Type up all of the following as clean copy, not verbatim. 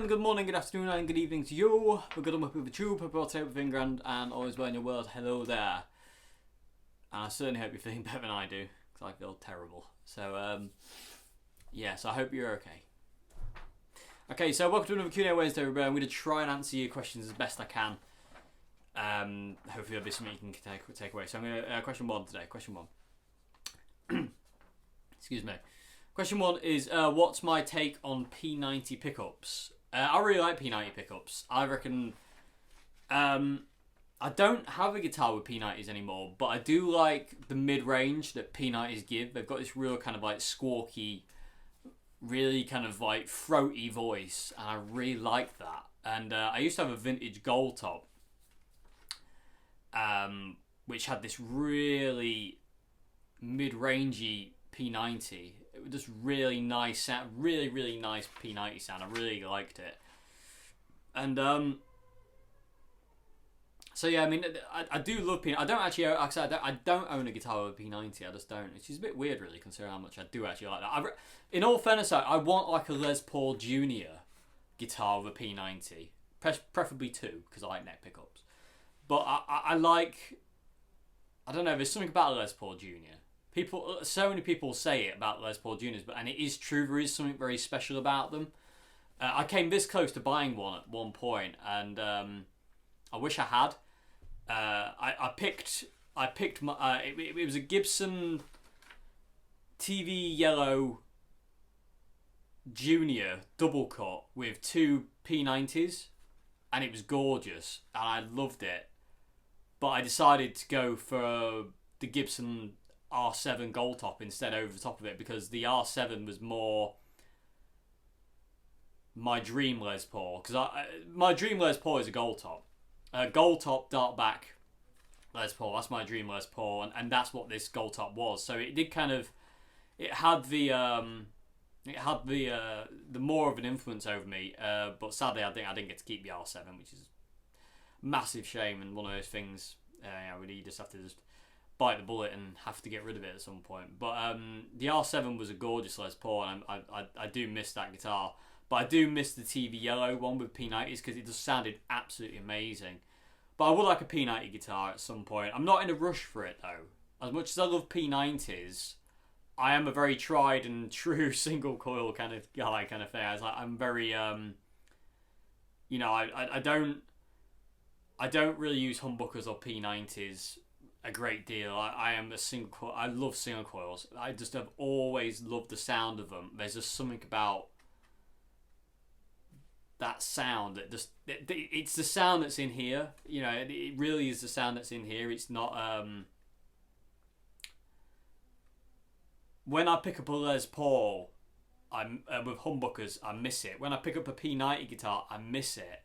good morning, good afternoon, and good evening to you. We're good on with the tube, hope you're all everything grand and always well in your world. Hello there. And I certainly hope you're feeling better than I do, because I feel terrible. So, yes, I hope you're okay. Okay, so welcome to another Q&A Wednesday, everybody. I'm going to try and answer your questions as best I can. Hopefully there'll be something you can take away. So I'm going to, question one today, question one. Excuse me. Question one is, what's my take on P90 pickups? I really like P90 pickups. I reckon, I don't have a guitar with P90s anymore, but I do like the mid-range that P90s give. They've got this real kind of like squawky, really kind of like throaty voice, and I really like that. And I used to have a vintage gold top, which had this really mid-rangey P90. It was just really nice sound, really nice P90 sound. I really liked it. And so yeah, I mean, I do love P90. I don't actually, like I said, I don't own a guitar with a P90. I just don't. It's just a bit weird, really, considering how much I do actually like that. In all fairness, I want like a Les Paul Jr. guitar with a P90, preferably two, because I like neck pickups. But I like, I don't know, there's something about a Les Paul Jr. So many people say it about Les Paul Juniors, and it is true. There is something very special about them. I came this close to buying one at one point, and I wish I had. I picked my. It was a Gibson TV Yellow Junior double cut with two P90s, and it was gorgeous, and I loved it. But I decided to go for the Gibson R7 gold top instead over the top of it, because the R7 was more my dream Les Paul, because my dream Les Paul is a gold top dark back Les Paul. That's my dream Les Paul, and that's what this gold top was. So it did kind of, it had the more of an influence over me, but sadly I didn't get to keep the R7, which is a massive shame, and one of those things really you just have to bite the bullet and have to get rid of it at some point. But the R7 was a gorgeous Les Paul, and I do miss that guitar. But I do miss the TV Yellow one with P90s, because it just sounded absolutely amazing. But I would like a P90 guitar at some point. I'm not in a rush for it though. As much as I love P90s, I am a very tried and true single coil kind of guy, kind of thing. I'm very I don't really use humbuckers or P90s a great deal. I am a single coil. I love single coils. I just have always loved the sound of them. There's just something about that sound that just, it's the sound that's in here. You know, it really is the sound that's in here. It's not when I pick up a Les Paul, I'm with humbuckers, I miss it. When I pick up a P90 guitar, I miss it.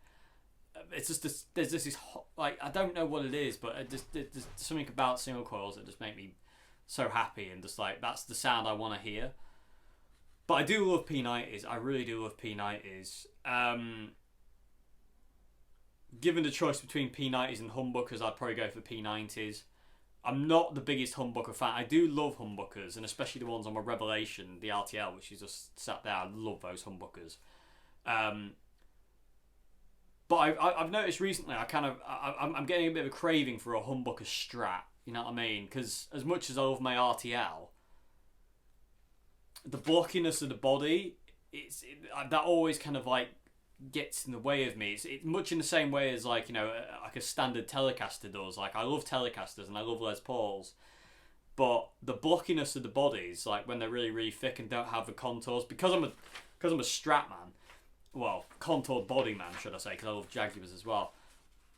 It's just this, there's just this, like, I don't know what it is, but there's something about single coils that just make me so happy, and just like, that's the sound I want to hear. But I do love P90s. I really do love P90s. Given the choice between P90s and humbuckers, I'd probably go for P90s. I'm not the biggest humbucker fan. I do love humbuckers, and especially the ones on my Revelation, the RTL, which is just sat there. I love those humbuckers. But I've noticed recently, I'm getting a bit of a craving for a humbucker Strat. You know what I mean? Because as much as I love my RTL, the blockiness of the body, that always kind of like gets in the way of me. It's much in the same way as like, you know, like a standard Telecaster does. Like, I love Telecasters and I love Les Pauls, but the blockiness of the bodies, like when they're really thick and don't have the contours, because I'm a Strat man. Well, contoured body man, should I say, because I love Jaguars as well.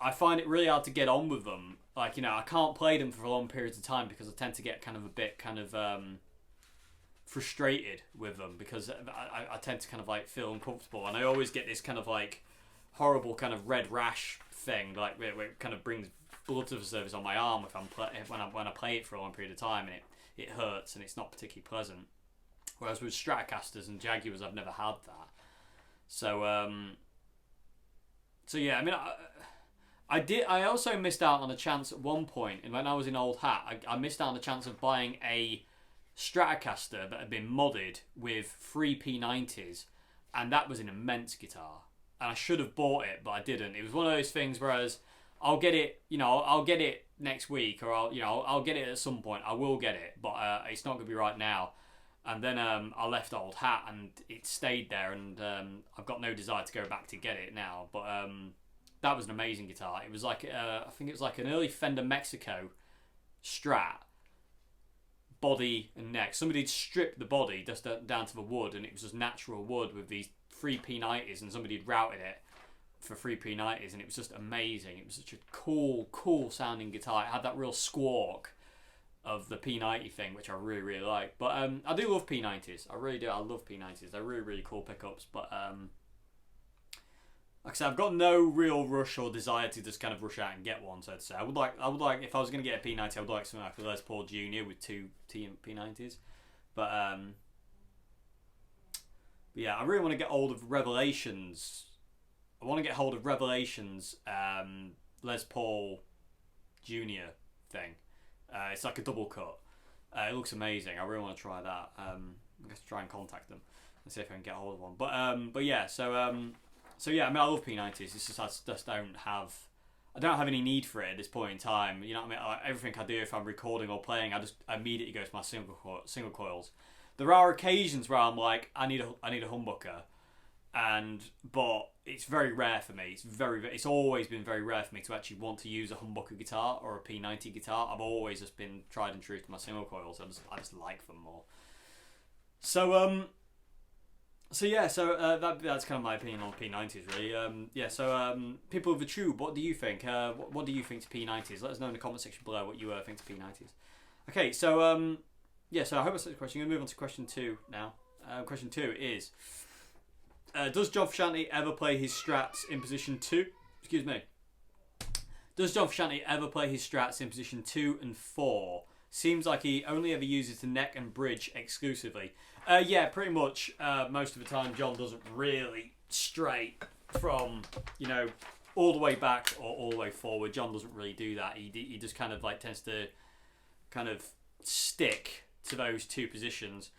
I find it really hard to get on with them. Like, you know, I can't play them for long periods of time, because I tend to get kind of a bit frustrated with them, because I tend to kind of like feel uncomfortable, and I always get this kind of like horrible kind of red rash thing, like where it kind of brings blood to the surface on my arm when I play it for a long period of time, and it hurts, and it's not particularly pleasant. Whereas with Stratocasters and Jaguars, I've never had that. So yeah, I mean, I also missed out on a chance at one point, and when I was in Old Hat, I missed out on the chance of buying a Stratocaster that had been modded with 3 P90s, and that was an immense guitar. and I should have bought it, but I didn't. It was one of those things whereas I'll get it, I'll get it next week, or I'll get it at some point. I will get it, but it's not gonna be right now. And then I left the old hat, and it stayed there, and I've got no desire to go back to get it now. But that was an amazing guitar. It was like I think it was like an early Fender Mexico Strat, body and neck. Somebody had stripped the body just down to the wood, and it was just natural wood with these 3 P90s, and somebody had routed it for 3 P90s, and it was just amazing. It was such a cool sounding guitar. It had that real squawk of the P90 thing, which I really like. But I do love P90s. I really do. I love P90s. They're really cool pickups. But like I said, I've got no real rush or desire to just kind of rush out and get one, so to say. I would like if I was going to get a P90, I would like something like a Les Paul Jr. with 2 P90s. But yeah, I really want to get hold of Revelations. I want to get hold of Revelations Les Paul Jr. thing. It's like a double cut. It looks amazing. I really want to try that. I'm going to try and contact them and see if I can get hold of one. But yeah, so yeah, I mean, I love P90s. It's just I just don't have any need for it at this point in time. You know what I mean? Everything I do, if I'm recording or playing, I just immediately go to my single coils. There are occasions where I'm like, I need a humbucker, but it's very rare for me. It's always been very rare for me to actually want to use a humbucker guitar or a P90 guitar. I've always just been tried and true to my single coils. I just like them more. So yeah, that's kind of my opinion on P90s, really. Yeah, so people of the tube, what do you think? What do you think to P90s? Let us know in the comment section below what you think to P90s. Okay, so yeah, so I hope that's the question. I'm going to move on to question 2 now. Question 2 is, does John Frusciante ever play his strats in position 2? Excuse me. Does John Frusciante ever play his strats in position 2 and 4? Seems like he only ever uses the neck and bridge exclusively. Yeah, pretty much most of the time John doesn't really straight from, all the way back or all the way forward. John doesn't really do that. He just kind of like tends to kind of stick to those 2 positions.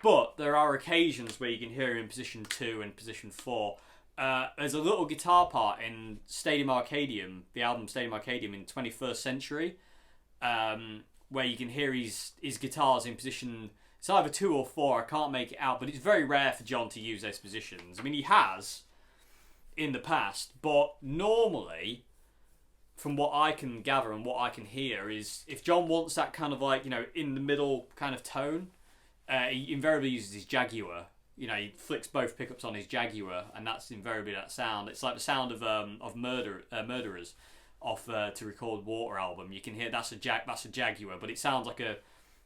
But there are occasions where you can hear him in position 2 and position 4. There's a little guitar part in Stadium Arcadium, the album Stadium Arcadium in 21st Century, where you can hear his guitars in position, it's either 2 or 4, I can't make it out, but it's very rare for John to use those positions. I mean, he has in the past, but normally, from what I can gather and what I can hear, is if John wants that kind of like, in the middle kind of tone, he invariably uses his Jaguar. He flicks both pickups on his Jaguar, and that's invariably that sound. It's like the sound of Murderers off To Record Water album. You can hear that's a Jaguar, but it sounds like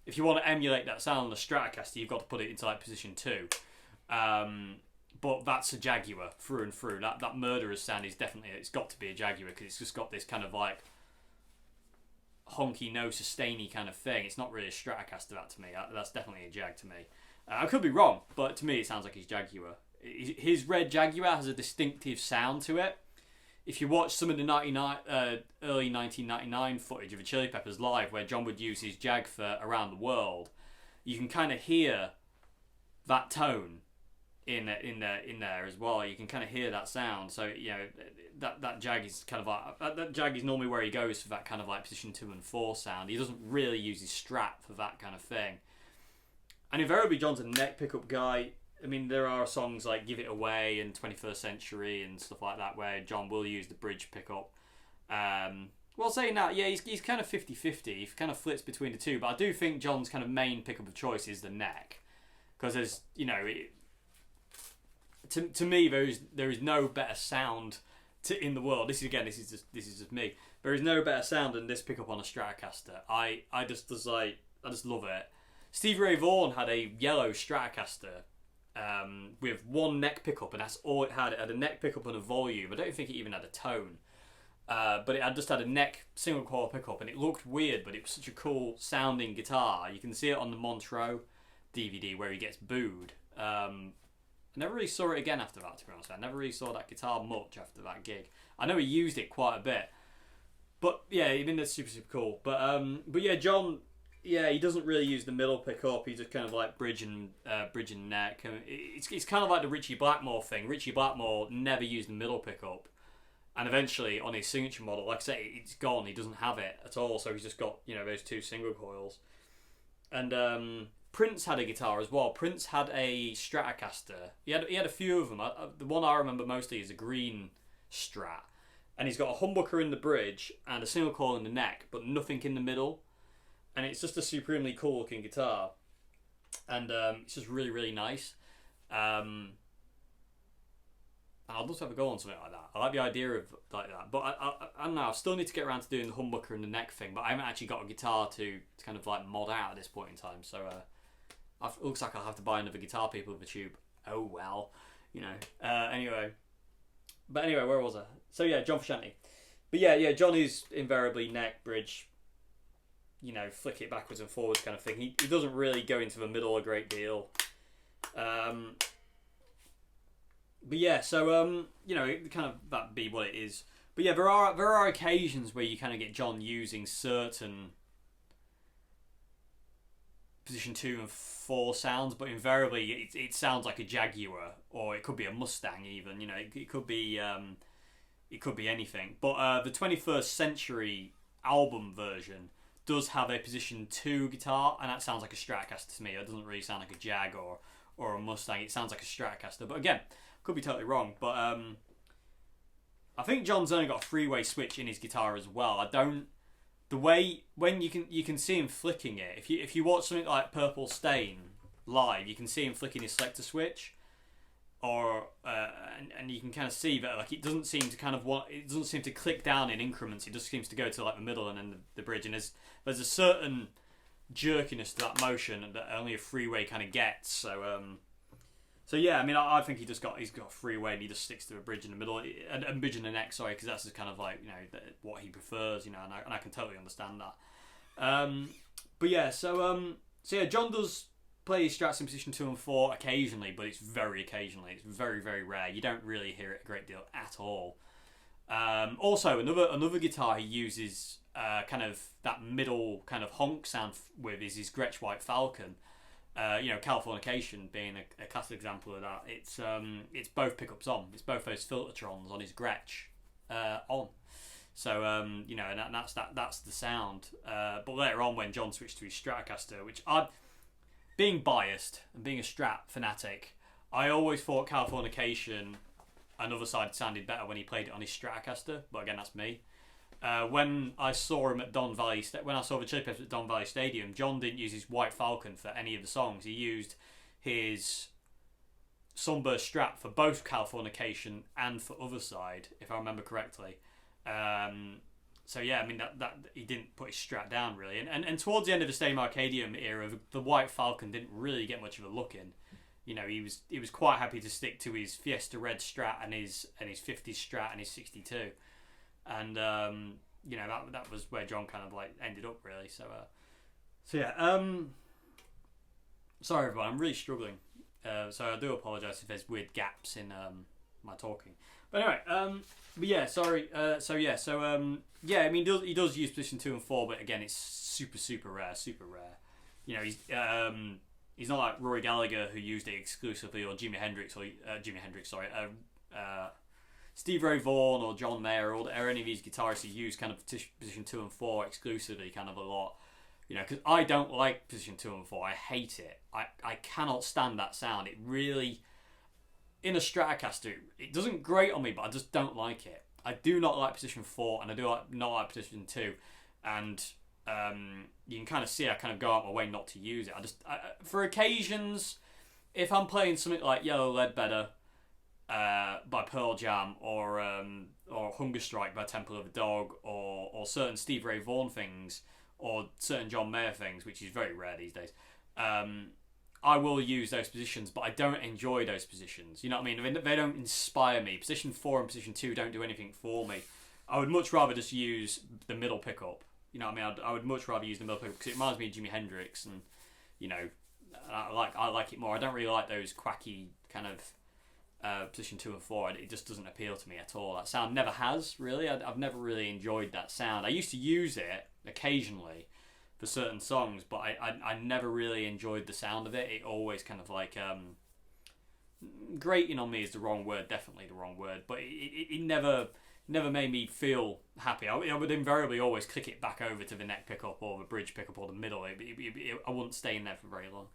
if you want to emulate that sound on the Stratocaster, you've got to put it into like position 2. But that's a Jaguar through and through. That Murderers sound is definitely, it's got to be a Jaguar, because it's just got this kind of like honky, no sustainy kind of thing. It's not really a Stratocaster, that to me. That's definitely a Jag to me. I could be wrong, but to me it sounds like his Jaguar. His red Jaguar has a distinctive sound to it. If you watch some of the early 1999 footage of the Chili Peppers live, where John would use his Jag for Around the World, you can kind of hear that tone in there as well. You can kind of hear that sound. So that Jag is kind of like that Jag is normally where he goes for that kind of like position 2 and 4 sound. He doesn't really use his Strat for that kind of thing. And invariably, John's a neck pickup guy. I mean, there are songs like Give It Away and 21st Century and stuff like that where John will use the bridge pickup. Well, saying that, yeah, he's kind of 50-50. He kind of flips between the 2. But I do think John's kind of main pickup of choice is the neck. Because there's, to me, there is no better sound in the world. This is just me. There is no better sound than this pickup on a Stratocaster. I just love it. Stevie Ray Vaughan had a yellow Stratocaster with one neck pickup, and that's all it had. It had a neck pickup and a volume. I don't think it even had a tone. But it just had a neck single coil pickup, and it looked weird, but it was such a cool sounding guitar. You can see it on the Montreux DVD where he gets booed. I never really saw it again after that, to be honest. I never really saw that guitar much after that gig. I know he used it quite a bit. But yeah, I mean, that's super, super cool. But yeah, John, yeah, he doesn't really use the middle pickup. He just kind of like bridge and neck. It's kind of like the Richie Blackmore thing. Richie Blackmore never used the middle pickup, and eventually on his signature model, like I say, it's gone. He doesn't have it at all. So he's just got those two single coils. And Prince had a guitar as well. Prince had a Stratocaster. He had a few of them. The one I remember mostly is a green Strat, and he's got a humbucker in the bridge and a single coil in the neck, but nothing in the middle. And it's just a supremely cool looking guitar, and it's just really, really nice. And I'd love to have a go on something like that. I like the idea of like that, but I don't know. I still need to get around to doing the humbucker and the neck thing, but I haven't actually got a guitar to kind of like mod out at this point in time. So it looks like I'll have to buy another guitar, people, with a tube. Oh well, Anyway, where was I? So yeah, John Frusciante. But yeah, John is invariably neck, bridge, flick it backwards and forwards kind of thing. He doesn't really go into the middle a great deal. But yeah, so it kind of that be what it is. But yeah, there are occasions where you kind of get John using certain position 2 and 4 sounds, but invariably it sounds like a Jaguar, or it could be a Mustang even. It could be anything. But the 21st Century album version does have a position 2 guitar, and that sounds like a Stratocaster to me. It doesn't really sound like a Jag or a Mustang. It sounds like a Stratocaster, but again, could be totally wrong. But I think John's only got a 3-way switch in his guitar as well. The way when you can see him flicking it. If you watch something like Purple Stain live, you can see him flicking his selector switch, or and you can kind of see that like it doesn't seem to click down in increments. It just seems to go to like the middle and then the bridge, and there's a certain jerkiness to that motion that only a 3-way kind of gets. So yeah, I mean, I think he's got a 3-way and he just sticks to a bridge in the middle and bridge in the neck. Sorry, because that's just kind of like what he prefers, and I can totally understand that. But yeah, so yeah, John does play his Strats in position 2 and 4 occasionally, but it's very occasionally. It's very, very rare. You don't really hear it a great deal at all. Also, another guitar he uses kind of that middle kind of honk sound with is his Gretsch White Falcon. Californication being a classic example of that. It's both pickups on. It's both those Filtertrons on his Gretsch on. So and that's the sound. But later on, when John switched to his Stratocaster, which being biased and being a Strat fanatic, I always thought Californication, another side, sounded better when he played it on his Stratocaster. But again, that's me. When I saw him at Don Valley, when I saw the Chili Peppers at Don Valley Stadium, John didn't use his White Falcon for any of the songs. He used his Sunburst Strat for both Californication and for Other Side, if I remember correctly. So yeah, I mean that he didn't put his Strat down really, and towards the end of the Stadium Arcadium era, the White Falcon didn't really get much of a look in. He was quite happy to stick to his Fiesta Red Strat and his 50s Strat and his 62. And that was where John kind of like ended up really. So yeah. Sorry everyone, I'm really struggling. So I do apologise if there's weird gaps in my talking. But anyway, but yeah, sorry. Yeah. I mean, he does use position 2 and 4, but again, it's super rare. He's not like Rory Gallagher who used it exclusively, or Jimi Hendrix, Steve Ray Vaughan or John Mayer, or any of these guitarists who use kind of position 2 and 4 exclusively kind of a lot. Because I don't like position 2 and 4. I hate it. I cannot stand that sound. It really, in a Stratocaster, it doesn't grate on me, but I just don't like it. I do not like position 4, and I do not like position 2. And you can kind of see I kind of go out my way not to use it. For occasions, if I'm playing something like Yellow Ledbetter by Pearl Jam, or Hunger Strike by Temple of the Dog, or certain Steve Ray Vaughan things, or certain John Mayer things, which is very rare these days, I will use those positions, but I don't enjoy those positions. You know what I mean? They don't inspire me. Position 4 and position 2 don't do anything for me. I would much rather just use the middle pickup. You know what I mean? I would much rather use the middle pickup because it reminds me of Jimi Hendrix, and I like it more. I don't really like those quacky kind of position 2 and 4. It just doesn't appeal to me at all. That sound never has really. I've never really enjoyed that sound. I used to use it occasionally for certain songs, but I never really enjoyed the sound of it. It always kind of like grating on me is the wrong word, definitely the wrong word, but it never made me feel happy. I would invariably always click it back over to the neck pickup or the bridge pickup or the middle. I wouldn't stay in there for very long.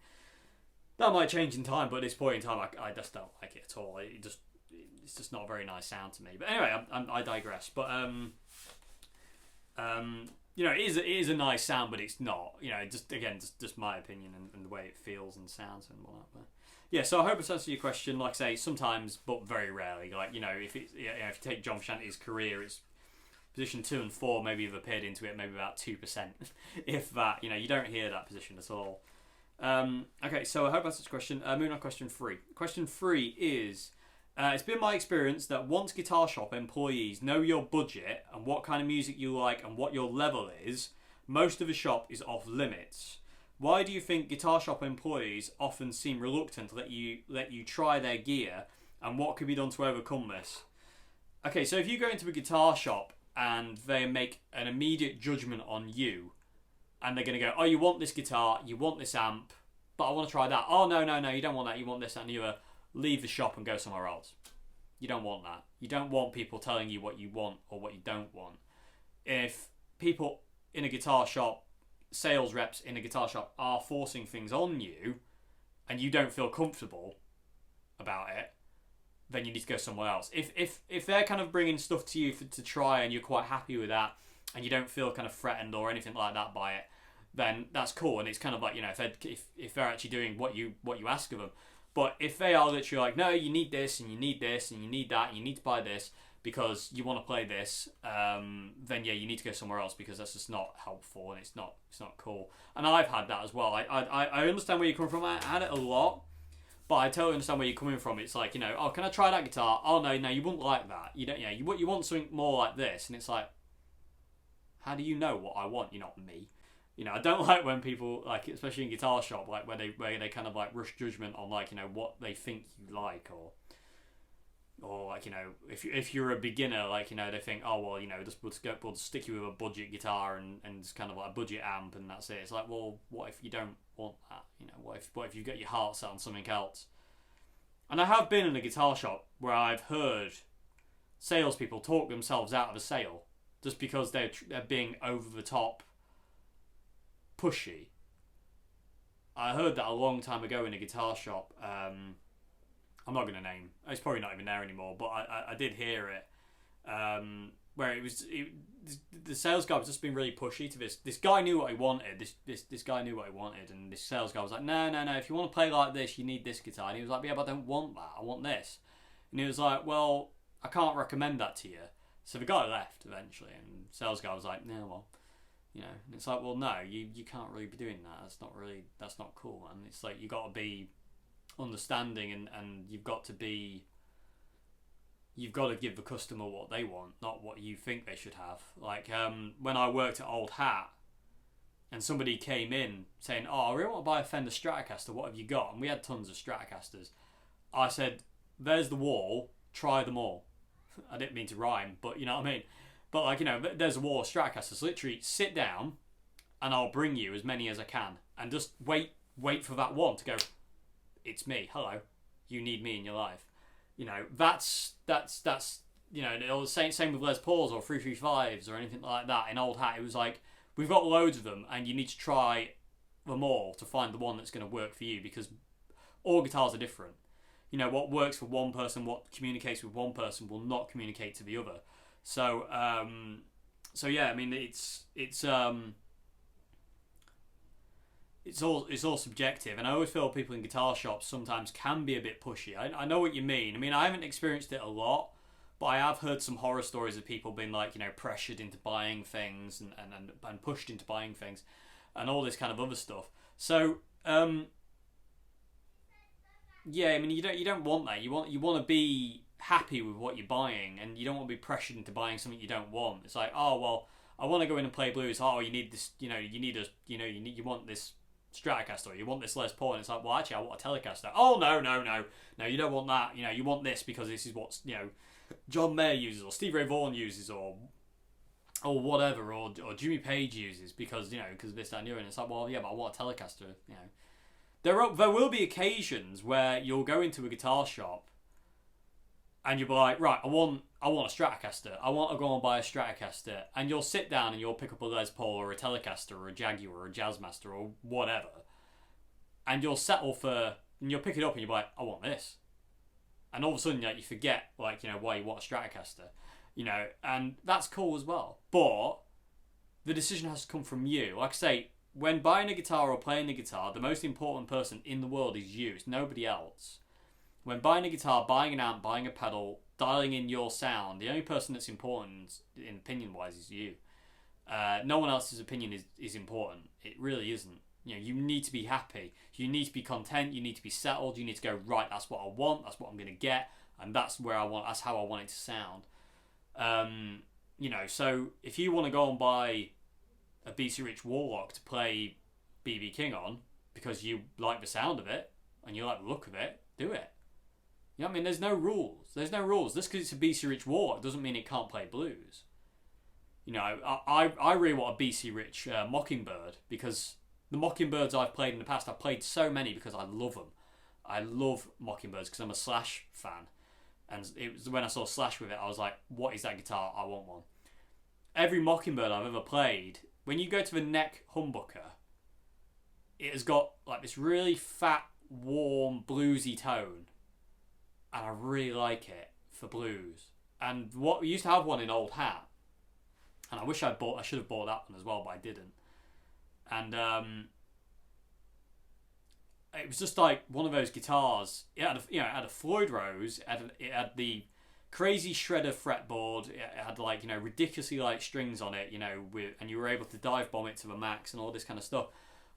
That might change in time, but at this point in time, I just don't like it at all. It's just not a very nice sound to me. But anyway, I digress. But you know, it is a nice sound, but it's not. You know, just my opinion and the way it feels and sounds and whatnot. But yeah, so I hope it's answered your question. Like I say, sometimes, but very rarely. Like, you know, if you take John Frusciante's career, it's position 2 and 4 maybe have appeared into it maybe about 2%, if that. You know, you don't hear that position at all. Okay, so I hope that's the question. Moving on, question 3. Question 3 is, it's been my experience that once guitar shop employees know your budget and what kind of music you like and what your level is, most of the shop is off limits. Why do you think guitar shop employees often seem reluctant to let you try their gear, and what could be done to overcome this? Okay, so if you go into a guitar shop and they make an immediate judgment on you, and they're going to go, oh, you want this guitar, you want this amp, but I want to try that. Oh, no, you don't want that, you want this, that, and the other. Leave the shop and go somewhere else. You don't want that. You don't want people telling you what you want or what you don't want. If people in a guitar shop, sales reps in a guitar shop, are forcing things on you, and you don't feel comfortable about it, then you need to go somewhere else. If they're kind of bringing stuff to you to try and you're quite happy with that, and you don't feel kind of threatened or anything like that by it, then that's cool. And it's kind of like, you know, if they're actually doing what you ask of them. But if they are literally like, no, you need this and you need this and you need that and you need to buy this because you want to play this, then yeah, you need to go somewhere else, because that's just not helpful and it's not cool. And I've had that as well. I understand where you're coming from. I had it a lot, but I totally understand where you're coming from. It's like, you know, oh, can I try that guitar? Oh no, you wouldn't like that. You don't. Yeah, you want something more like this, and it's like, how do you know what I want? You're not me. You know, I don't like when people, like, especially in guitar shop, like where they kind of like rush judgment on, like, you know, what they think you like, or like, you know, if you're a beginner, like, you know, they think, oh well, you know, we'll stick you with a budget guitar and it's kind of like a budget amp and that's it. It's like, well, what if you don't want that? You know, what if you get your heart set on something else? And I have been in a guitar shop where I've heard salespeople talk themselves out of a sale just because they're being over the top pushy. I heard that a long time ago in a guitar shop. I'm not going to name. It's probably not even there anymore, but I did hear it. Where the sales guy was just being really pushy to this guy knew what he wanted. This guy knew what he wanted, and this sales guy was like, no. If you want to play like this, you need this guitar. And he was like, yeah, but I don't want that. I want this. And he was like, well, I can't recommend that to you. So the guy left eventually, and the sales guy was like, no, well, you know. And it's like, well, no, you can't really be doing that. That's not cool, man. It's like, you got to be understanding, and you've got to give the customer what they want, not what you think they should have. Like, when I worked at Old Hat and somebody came in saying, oh, I really want to buy a Fender Stratocaster, what have you got? And we had tons of Stratocasters. I said, there's the wall, try them all. I didn't mean to rhyme, but you know what I mean. But, like, you know, there's a wall of Stratocasters. Literally, sit down and I'll bring you as many as I can, and just wait for that one to go, it's me, hello, you need me in your life. You know, that's you know, same with Les Pauls or 335s or anything like that. In Old Hat, it was like, we've got loads of them and you need to try them all to find the one that's going to work for you, because all guitars are different. You know, what works for one person, what communicates with one person will not communicate to the other. So yeah, I mean, it's all subjective, and I always feel people in guitar shops sometimes can be a bit pushy. I know what you mean. I mean, I haven't experienced it a lot, but I have heard some horror stories of people being, like, you know, pressured into buying things and pushed into buying things and all this kind of other stuff. So yeah, I mean, you don't want that. You want to be happy with what you're buying, and you don't want to be pressured into buying something you don't want. It's like, oh well, I want to go in and play blues. Oh, you need this. You know, you want this Stratocaster, or you want this Les Paul, and it's like, well, actually, I want a Telecaster. Oh no, you don't want that. You know, you want this because this is what, you know, John Mayer uses, or Stevie Ray Vaughan uses, or or whatever, or Jimmy Page uses because because this, that, and the other. And it's like, well, yeah, but I want a Telecaster. There will be occasions where you'll go into a guitar shop and you'll be like, right, I want a Stratocaster. I want to go and buy a Stratocaster, and you'll sit down and you'll pick up a Les Paul or a Telecaster or a Jaguar or a Jazzmaster or whatever, and you'll settle for, and you'll pick it up and you'll be like, I want this, and all of a sudden you forget why you want a Stratocaster, and that's cool as well. But the decision has to come from you. Like I say, when buying a guitar or playing a guitar, the most important person in the world is you. It's nobody else. When buying a guitar, buying an amp, buying a pedal, dialing in your sound, the only person that's important, in opinion-wise, is you. No one else's opinion is important. It really isn't. You need to be happy. You need to be content. You need to be settled. You need to go, right, that's what I want. That's what I'm going to get. And that's how I want it to sound. So if you want to go and buy a BC Rich Warlock to play BB King on because you like the sound of it and you like the look of it, do it. There's no rules. Just because it's a BC Rich Warlock doesn't mean it can't play blues. I really want a BC Rich Mockingbird, because the Mockingbirds I've played in the past, I've played so many because I love them. I love Mockingbirds because I'm a Slash fan. And it was when I saw Slash with it, I was like, what is that guitar? I want one. Every Mockingbird I've ever played, when you go to the neck humbucker, it has got like this really fat, warm, bluesy tone. And I really like it for blues. And we used to have one in Old Hat, and I should have bought that one as well, but I didn't. And it was just like one of those guitars. It had a Floyd Rose. It had the crazy shredder fretboard. It had ridiculously light strings on it. And you were able to dive bomb it to the max and all this kind of stuff.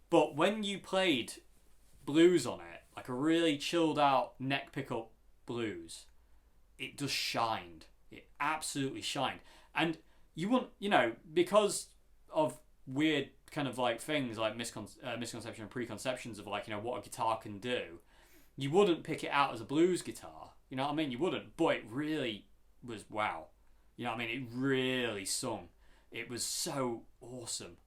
But when you played blues on it, like a really chilled out neck pickup blues, it just shined. It absolutely shined. And you wouldn't, because of weird kind of things like misconception and preconceptions of what a guitar can do, you wouldn't pick it out as a blues guitar. You know what I mean? You wouldn't, but it really was wow. It really sung. It was so awesome.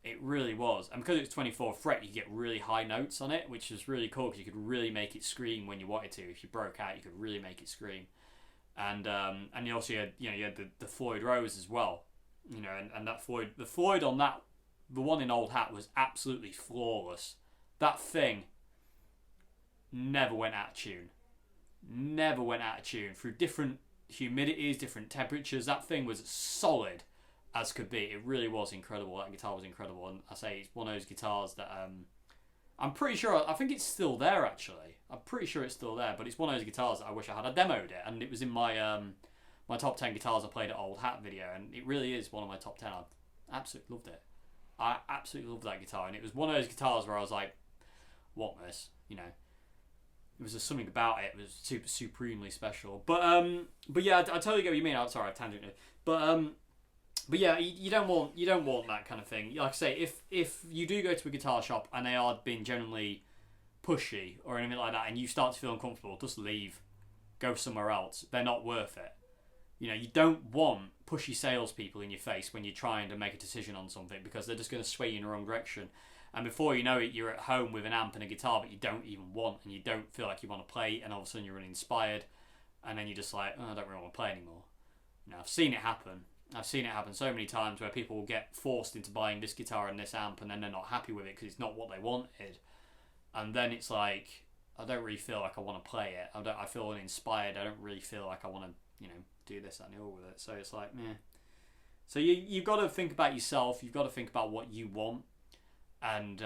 It really was. And because it's 24 fret, you get really high notes on it, which is really cool because you could really make it scream when you wanted to. If you broke out, you could really make it scream. And you also had the Floyd Rose as well. And that the Floyd on that, the one in Old Hat, was absolutely flawless. That thing never went out of tune. Never went out of tune. Through different humidities, different temperatures, that thing was solid as could be. It really was incredible. That guitar was incredible, and I say it's one of those guitars that I'm pretty sure, I think it's still there actually. I'm pretty sure it's still there, but it's one of those guitars that I wish I had. I demoed it, and it was in my my top 10 guitars I played at Old Hat video, and it really is one of my top 10. I absolutely loved it. I absolutely loved that guitar, and it was one of those guitars where I was like, want this, It was just something about it. It was supremely special. But yeah, I totally get what you mean. I'm sorry, I tangented. But yeah, you don't want that kind of thing. Like I say, if you do go to a guitar shop and they are being generally pushy or anything like that, and you start to feel uncomfortable, just leave, go somewhere else. They're not worth it. You don't want pushy salespeople in your face when you're trying to make a decision on something, because they're just going to sway you in the wrong direction. And before you know it, you're at home with an amp and a guitar that you don't even want, and you don't feel like you want to play, and all of a sudden you're uninspired, and then you're just like, oh, I don't really want to play anymore. I've seen it happen. I've seen it happen so many times where people will get forced into buying this guitar and this amp, and then they're not happy with it because it's not what they wanted. And then it's like, I don't really feel like I want to play it. I feel uninspired. I don't really feel like I want to, do this, that, and the other with it. So it's like, meh. So you've got to think about yourself. You've got to think about what you want. And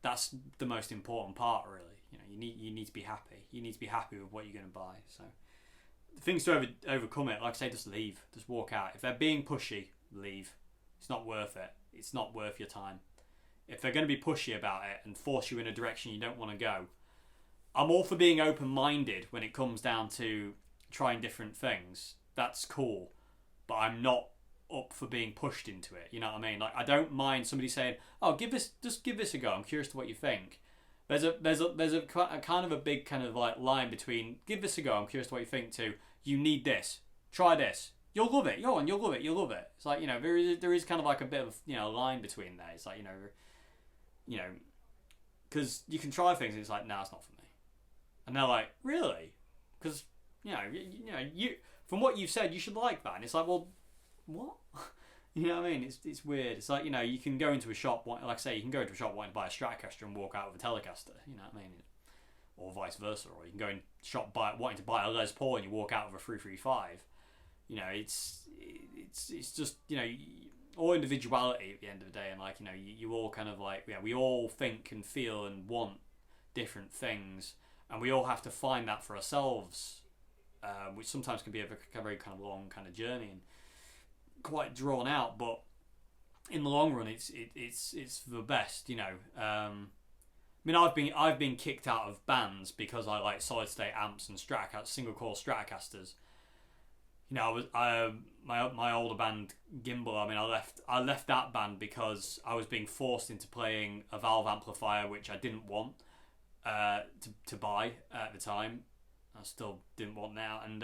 that's the most important part, really. You need to be happy. You need to be happy with what you're going to buy. So things to overcome it, like I say, just leave. Just walk out. If they're being pushy, leave. It's not worth it. It's not worth your time. If they're going to be pushy about it and force you in a direction you don't want to go, I'm all for being open-minded when it comes down to trying different things. That's cool. But I'm not up for being pushed into it. You know what I mean? Like, I don't mind somebody saying, "Oh, just give this a go. I'm curious to what you think." There's a kind of a big kind of like line between give this a go, I'm curious to what you think, to you need this, try this. You'll love it. Go on, you'll love it. You'll love it. It's like, there is kind of like a bit of, line between there. It's like, because you can try things and it's like, nah, it's not for me. And they're like, really? Because, you from what you've said, you should like that. And it's like, well, what? You know what I mean? It's weird. It's like, you can go into a shop, like I say, you can go into a shop wanting to buy a Stratocaster and walk out with a Telecaster. You know what I mean? Or vice versa. Or you can go in a shop wanting to buy a Les Paul and you walk out with a 335. It's just, all individuality at the end of the day. And like, you all kind of like, we all think and feel and want different things. And we all have to find that for ourselves, which sometimes can be a very kind of long kind of journey and quite drawn out, but in the long run, it's the best, I mean, I've been kicked out of bands because I like solid state amps and single coil Stratocasters. My older band Gimbal. I mean, I left that band because I was being forced into playing a valve amplifier, which I didn't want to buy at the time. I still didn't want now, and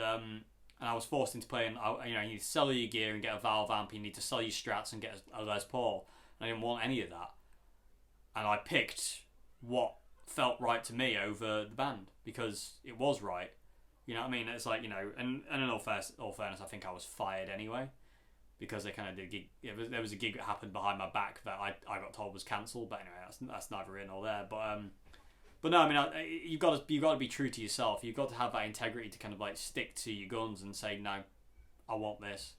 I was forced into playing. You need to sell your gear and get a valve amp. You need to sell your strats and get a Les Paul. And I didn't want any of that, and I picked what felt right to me over the band because it was right. You know what I mean? It's like, and in all fairness, I think I was fired anyway because they kind of did a gig. There was a gig that happened behind my back that I got told was cancelled. But anyway, that's neither here nor there. But no, I mean, you've got to be true to yourself. You've got to have that integrity to kind of like stick to your guns and say, no, I want this.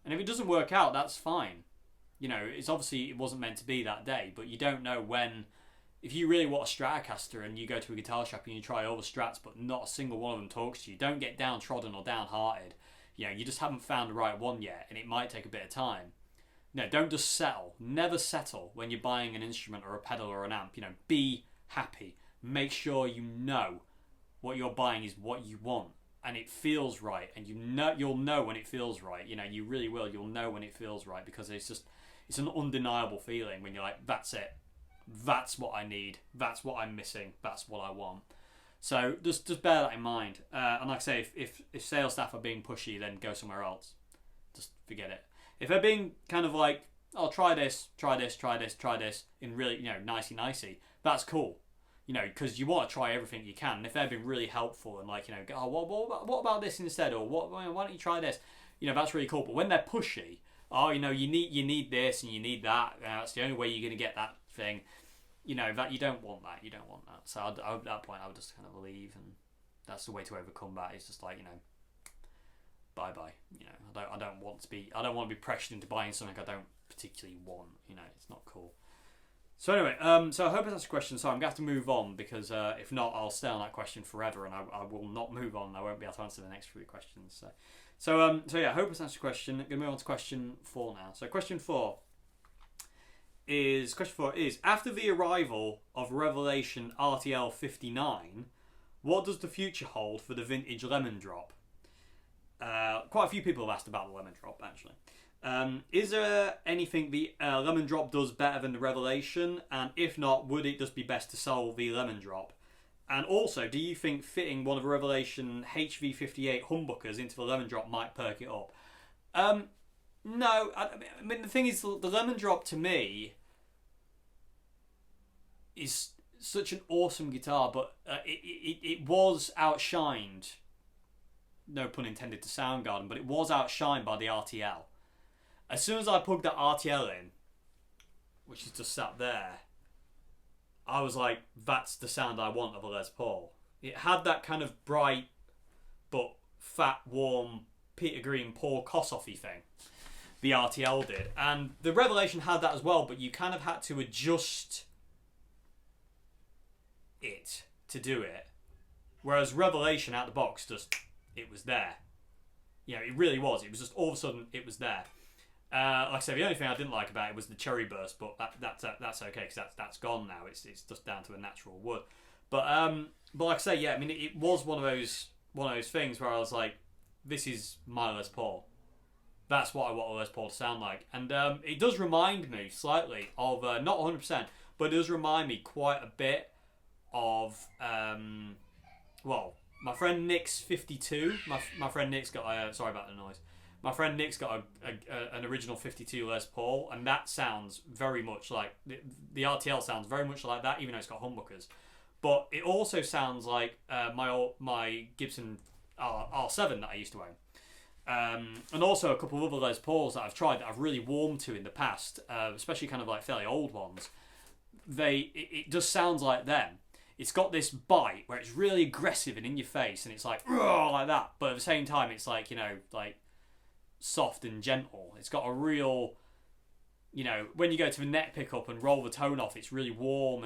And if it doesn't work out, that's fine. It's obviously it wasn't meant to be that day, but you don't know when. If you really want a Stratocaster and you go to a guitar shop and you try all the strats, but not a single one of them talks to you, don't get downtrodden or downhearted. You just haven't found the right one yet, and it might take a bit of time. No, don't just settle. Never settle when you're buying an instrument or a pedal or an amp. Be happy. Make sure you know what you're buying is what you want and it feels right, and you'll know when it feels right. You really will. You'll know when it feels right because it's an undeniable feeling when you're like, that's it. That's what I need. That's what I'm missing. That's what I want. So just bear that in mind. And like I say, if sales staff are being pushy, then go somewhere else. Just forget it. If they're being kind of like, oh, try this, in really, nicey, that's cool. Because you want to try everything you can. And if they've been really helpful and like, oh, what about this instead? Or why don't you try this? That's really cool. But when they're pushy, oh, you need this and you need that. That's the only way you're going to get that thing. That you don't want that. You don't want that. So at that point, I would just kind of leave, and that's the way to overcome that. It's just like, bye bye. I don't want to be pressured into buying something I don't particularly want. It's not cool. So anyway, so I hope that's a question. So I'm gonna have to move on because if not, I'll stay on that question forever, and I will not move on. I won't be able to answer the next 3 questions. So yeah, I hope it's answered the question. I'm gonna move on to question 4 now. So question 4 is after the arrival of Revelation RTL59, what does the future hold for the vintage lemon drop? Quite a few people have asked about the lemon drop actually. Is there anything the lemon drop does better than the Revelation? And if not, would it just be best to sell the lemon drop? And also, do you think fitting one of the Revelation HV58 humbuckers into the lemon drop might perk it up? No, I mean the thing is, the lemon drop to me is such an awesome guitar, but it was outshined. No pun intended to Soundgarden, but it was outshined by the RTL. As soon as I plugged that RTL in, which is just sat there, I was like, that's the sound I want of a Les Paul. It had that kind of bright but fat, warm Peter Green, Paul Kossoffy thing. The RTL did. And the Revelation had that as well, but you kind of had to adjust it to do it. Whereas Revelation out the box, it was there. It really was. It was just all of a sudden, it was there. Like I said, the only thing I didn't like about it was the cherry burst, but that's okay because that's gone now. It's just down to a natural wood. But like I say, yeah, I mean it was one of those things where I was like, this is my Les Paul. That's what I want a Les Paul to sound like, and it does remind me slightly of not 100%, but it does remind me quite a bit of my friend Nick's 52. My friend Nick's got sorry about the noise. My friend Nick's got an original 52 Les Paul, and that sounds very much like the RTL sounds very much like that, even though it's got humbuckers. But it also sounds like my Gibson R7 that I used to own, and also a couple of other Les Pauls that I've tried that I've really warmed to in the past, especially kind of like fairly old ones. It just sounds like them. It's got this bite where it's really aggressive and in your face, and it's like like that. But at the same time, it's like, you know, like soft and gentle. It's got a real, you know, when you go to the neck pickup and roll the tone off, it's really warm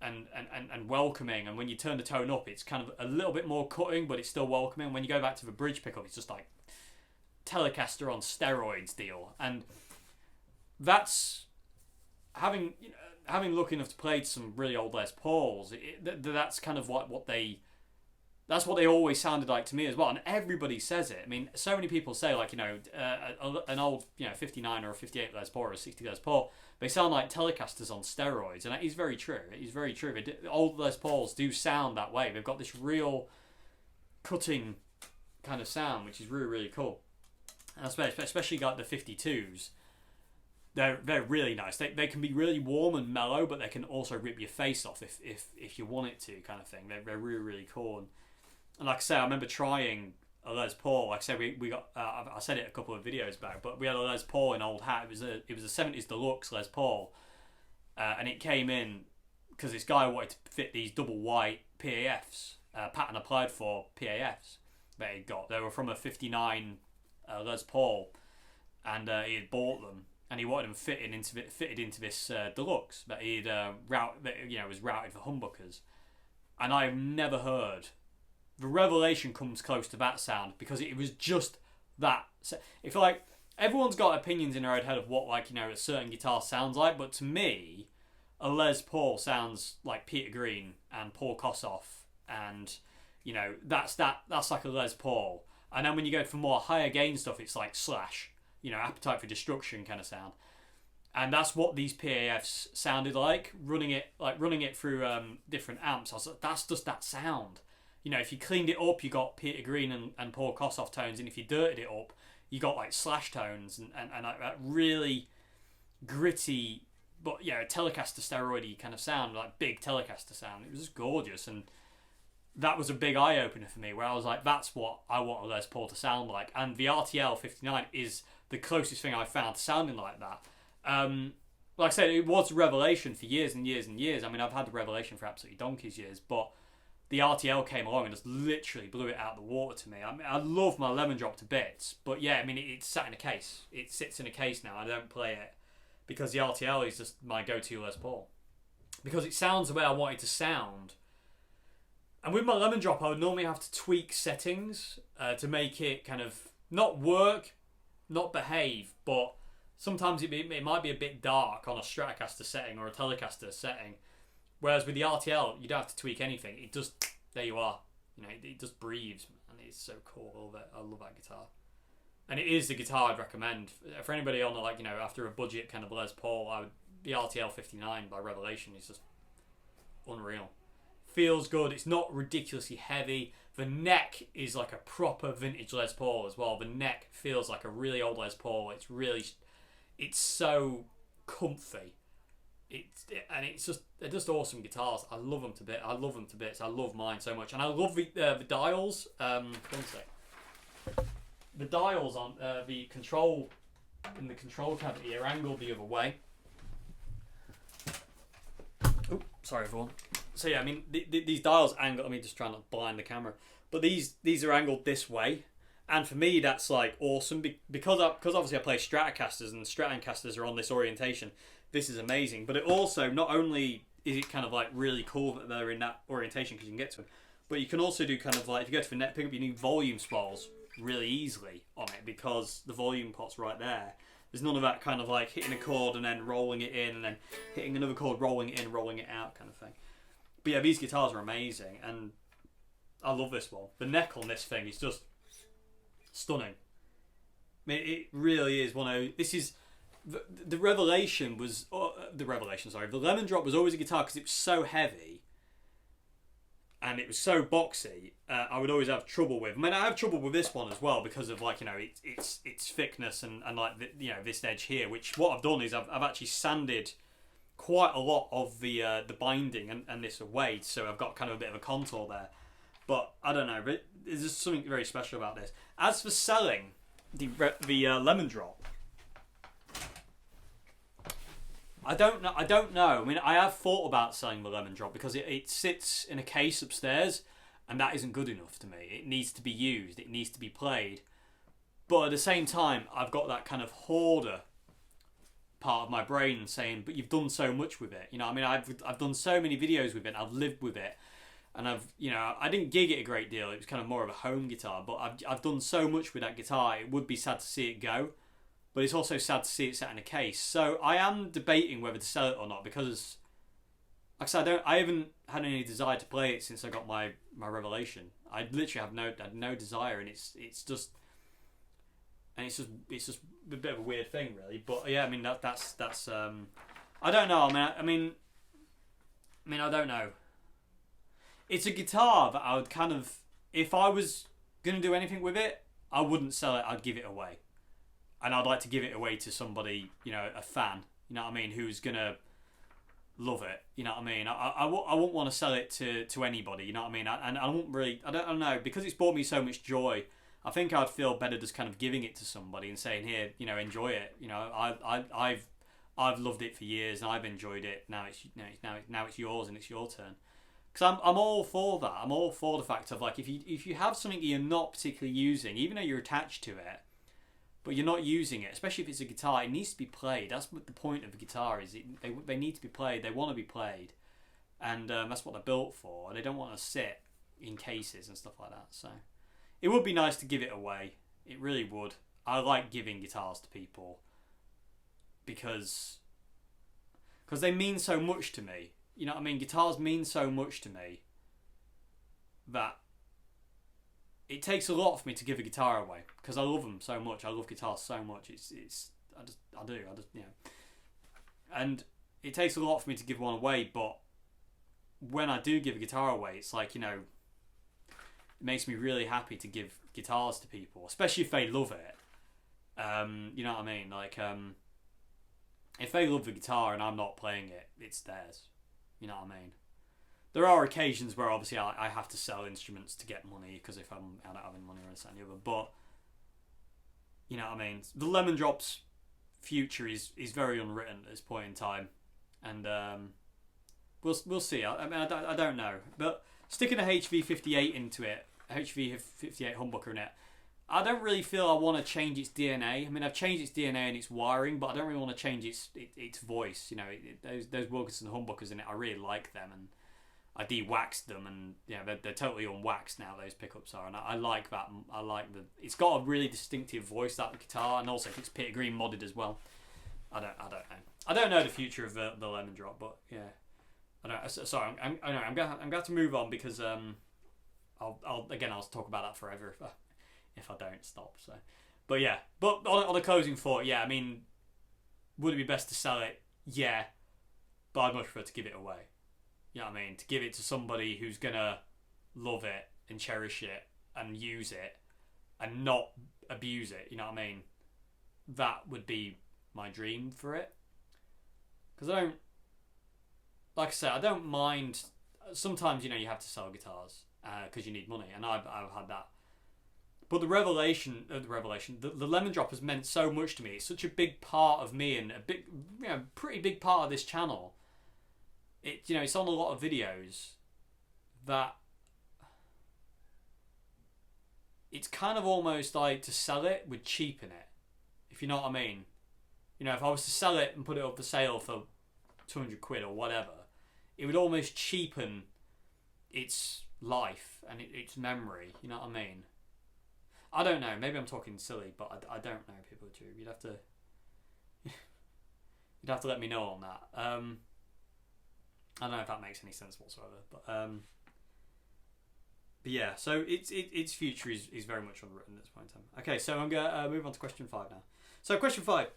and welcoming. And when you turn the tone up, it's kind of a little bit more cutting, but it's still welcoming. When you go back to the bridge pickup, it's just like Telecaster on steroids deal. And that's having lucky enough to play some really old Les Pauls. That's kind of that's what they always sounded like to me as well, and everybody says it. I mean, so many people say, like, you know, an old, you know, 59 or a 58 Les Paul or a 60 Les Paul, they sound like Telecasters on steroids, and that is very true. It is very true. Old Les Pauls do sound that way. They've got this real cutting kind of sound, which is really, really cool. And especially like the 52s. They're really nice. They can be really warm and mellow, but they can also rip your face off if you want it to, kind of thing. They're really, really cool. And like I say, I remember trying a Les Paul. Like I said, we got I said it a couple of videos back, but we had a Les Paul in Old Hat. It was a 70s Deluxe Les Paul, and it came in because this guy wanted to fit these double white PAFs, pattern applied for PAFs that he got. They were from a 59 Les Paul, and he had bought them. And he wanted them fitted into this Deluxe that he'd was routed for humbuckers, and I've never heard. The Revelation comes close to that sound because it was just that. If like everyone's got opinions in their own head of what, like, you know, a certain guitar sounds like, but to me, a Les Paul sounds like Peter Green and Paul Kossoff, and you know that's like a Les Paul. And then when you go for more higher gain stuff, it's like Slash. You know, Appetite for Destruction kind of sound, and that's what these PAFs sounded like. Running it through different amps, I was like, that's just that sound. You know, if you cleaned it up, you got Peter Green and Paul Kossoff tones, and if you dirtied it up, you got like Slash tones and like that really gritty, but yeah, Telecaster steroidy kind of sound, like big Telecaster sound. It was just gorgeous, and that was a big eye opener for me, where I was like, that's what I want a Les Paul to sound like. And the RTL 59 is the closest thing I found to sounding like that. Like I said, it was Revelation for years and years and years. I mean, I've had the Revelation for absolutely donkey's years, but the RTL came along and just literally blew it out of the water to me. I mean, I love my Lemon Drop to bits, but yeah, I mean, it's sat in a case. It sits in a case now. I don't play it because the RTL is just my go-to Les Paul, because it sounds the way I want it to sound. And with my Lemon Drop, I would normally have to tweak settings to make it kind of not work, not behave, but sometimes it might be a bit dark on a Stratocaster setting or a Telecaster setting. Whereas with the RTL, you don't have to tweak anything. It just, there you are. You know, it just breathes, and it's so cool. I love that guitar. And it is the guitar I'd recommend for anybody on, like, you know, after a budget kind of Les Paul. The RTL 59 by Revelation is just unreal. Feels good. It's not ridiculously heavy. The neck is like a proper vintage Les Paul as well. The neck feels like a really old Les Paul. It's so comfy. They're just awesome guitars. I love them to bits. I love mine so much, and I love the dials. One sec. The dials on the control in the control cavity are angled the other way. Oh, sorry everyone. So yeah, I mean these dials angle. Let me just try not to blind the camera. But these are angled this way, and for me that's like awesome because obviously I play Stratocasters, and Stratocasters are on this orientation. This is amazing, but it also, not only is it kind of like really cool that they're in that orientation because you can get to them, but you can also do kind of like, if you go to the neck pickup, you need volume spools really easily on it because the volume pot's right there. There's none of that kind of like hitting a chord and then rolling it in and then hitting another chord, rolling it in, rolling it out kind of thing. But yeah, these guitars are amazing, and I love this one. The neck on this thing is just stunning. I mean, it really is one of, this is, the Revelation was, the Lemon Drop was always a guitar because it was so heavy, and it was so boxy, I would always have trouble with. I mean, I have trouble with this one as well because of like, you know, its thickness and like the, you know, this edge here. Which what I've done is I've actually sanded quite a lot of the binding and this away, so I've got kind of a bit of a contour there. But I don't know, but there's just something very special about this. As for selling the lemon drop, I don't know. I mean, I have thought about selling the lemon drop because it sits in a case upstairs, and that isn't good enough to me. It needs to be used. It needs to be played. But at the same time, I've got that kind of hoarder part of my brain saying, "But you've done so much with it." You know, I mean, I've done so many videos with it. I've lived with it, and I didn't gig it a great deal. It was kind of more of a home guitar. But I've done so much with that guitar. It would be sad to see it go. But it's also sad to see it sat in a case. So I am debating whether to sell it or not because, like I said, I haven't had any desire to play it since I got my Revelation. I literally had no desire, and it's just a bit of a weird thing, really. But yeah, I mean that's I don't know. I mean I don't know. It's a guitar that I would kind of, if I was gonna do anything with it, I wouldn't sell it. I'd give it away. And I'd like to give it away to somebody, you know, a fan, you know what I mean, who's going to love it, you know what I mean. I wouldn't want to sell it to anybody, you know what I mean. And I won't really, I don't know, because it's brought me so much joy, I think I'd feel better just kind of giving it to somebody and saying, here, you know, enjoy it. You know, I've loved it for years and I've enjoyed it. Now it's yours and it's your turn. Because I'm all for that. I'm all for the fact of, like, if you have something you're not particularly using, even though you're attached to it, but you're not using it, especially if it's a guitar, it needs to be played. That's what the point of a guitar is. They need to be played. They want to be played. And that's what they're built for. They don't want to sit in cases and stuff like that. So it would be nice to give it away. It really would. I like giving guitars to people because they mean so much to me. You know what I mean? Guitars mean so much to me that it takes a lot for me to give a guitar away because I love them so much. I love guitars so much. I do, you know. And it takes a lot for me to give one away, but when I do give a guitar away, it's like, you know, it makes me really happy to give guitars to people, especially if they love it. You know what I mean? Like, if they love the guitar and I'm not playing it, it's theirs. You know what I mean? There are occasions where obviously I have to sell instruments to get money because if I don't have any money or anything or the other. But you know what I mean. The Lemon Drop's future is very unwritten at this point in time, and we'll see. I mean I don't know, but sticking a HV58 into it, HV58 humbucker in it, I don't really feel I want to change its DNA. I mean, I've changed its DNA and its wiring, but I don't really want to change its voice. You know, those Wilkinson humbuckers in it, I really like them and I de-waxed them, and yeah, they're totally unwaxed now. Those pickups are, and I like that. I like it's got a really distinctive voice, that guitar, and also it's Peter Green modded as well. I don't know. I don't know the future of the Lemon Drop, but yeah, I don't. Sorry, I'm gonna have to move on because I'll talk about that forever if I don't stop. So, but yeah, but on a closing thought, yeah, I mean, would it be best to sell it? Yeah, but I'd much prefer to give it away. You know what I mean? To give it to somebody who's gonna love it and cherish it and use it and not abuse it. You know what I mean? That would be my dream for it. Because like I said, I don't mind. Sometimes, you know, you have to sell guitars because you need money, and I've had that. But the Lemon Drop has meant so much to me. It's such a big part of me and pretty big part of this channel. It's on a lot of videos that it's kind of almost like to sell it would cheapen it, if you know what I mean. You know, if I was to sell it and put it up for sale for 200 quid or whatever, it would almost cheapen its life and its memory, you know what I mean? I don't know, maybe I'm talking silly, but I don't know, people too. You'd have to let me know on that. I don't know if that makes any sense whatsoever, but yeah. So its future is very much unwritten at this point in time. Okay, so I'm gonna move on to question 5 now. So question 5: